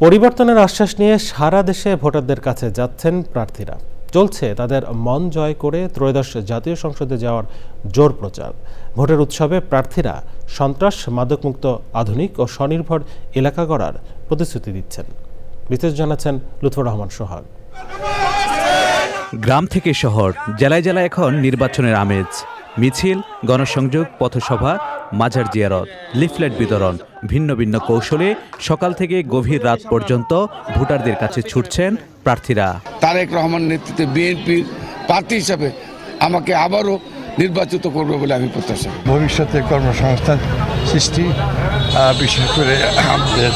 পরিবর্তনের আশ্বাস নিয়ে সারা দেশে ভোটারদের কাছে যাচ্ছেন প্রার্থীরা। চলছে তাদের মন জয় করে ত্রয়োদশ জাতীয় সংসদে যাওয়ার জোর প্রচার। ভোটের উৎসবে প্রার্থীরা সন্ত্রাস মাদকমুক্ত আধুনিক ও স্বনির্ভর এলাকা গড়ার প্রতিশ্রুতি দিচ্ছেন। বিস্তারিত জানাচ্ছেন লুৎফর রহমান সোহাগ। গ্রাম থেকে শহর, জেলায় জেলায় এখন নির্বাচনের আমেজ। মিছিল, গণসংযোগ, পথসভা, মাজার জিয়ারত, লিফলেট বিতরণ, ভিন্ন ভিন্ন কৌশলে সকাল থেকে গভীর রাত পর্যন্ত ভোটারদের কাছে ছুটছেন প্রার্থীরা। তারেক রহমান নেতৃত্বে বিএনপির প্রার্থী হিসাবে আমাকে আবারও নির্বাচিত করবে বলে আমি প্রত্যাশা করি। ভবিষ্যতে কর্মসংস্থান সৃষ্টি, বিশেষ করে আমাদের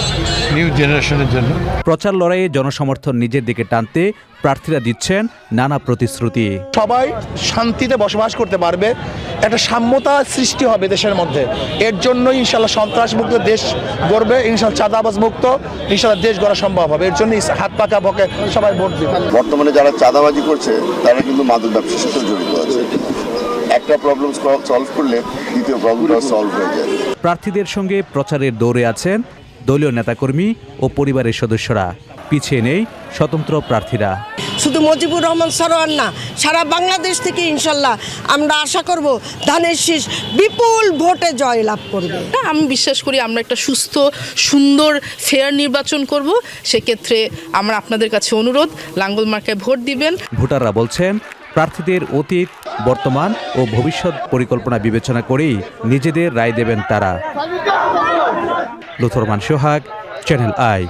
নিউ জেনারেশনের জন্য। প্রচার লড়াইয়ে জনসমর্থন নিজের দিকে টানতে প্রার্থীরা দিচ্ছেন নানা প্রতিশ্রুতি। সবাই শান্তিতে বসবাস করতে পারবে, একটা সাম্যতা সৃষ্টি হবে দেশের মধ্যে। এর জন্যই ইনশাল্লাহ সন্ত্রাস মুক্ত দেশ গড়বে, ইনশাল্লাহ চাঁদাবাজ মুক্ত ইনশাল্লাহ দেশ গড়া সম্ভব হবে। এর জন্য হাত পাকা পকে সবাই ভোট দিবে। বর্তমানে যারা চাঁদাবাজি করছে তারা কিন্তু মাদক ব্যবসার সাথে জড়িত আছে। একটা প্রবলেম সলভ করলে দ্বিতীয় প্রবলেমটাও সলভ হয়ে যায়। প্রার্থীদের সঙ্গে প্রচারের দৌড়ে আছেন দলীয় নেতাকর্মী ও পরিবারের সদস্যরা। পিছিয়ে নেই স্বতন্ত্র প্রার্থীরা। শুধু মুজিবুর রহমান সরোয়ার না, সারা বাংলাদেশ থেকে ইনশাল্লাহ আমরা আশা করব ধানের শীষ বিপুল ভোটে জয়লাভ করবে। আমি বিশ্বাস করি আমরা একটা সুস্থ, সুন্দর, ফেয়ার নির্বাচন করব। সেক্ষেত্রে আমরা আপনাদের কাছে অনুরোধ, লাঙ্গল মার্কায় ভোট দিবেন। ভোটাররা বলছেন প্রার্থীদের অতীত, বর্তমান ও ভবিষ্যৎ পরিকল্পনা বিবেচনা করেই নিজেদের রায় দেবেন তারা। লুৎফর রহমান সোহাগ, চ্যানেল আই।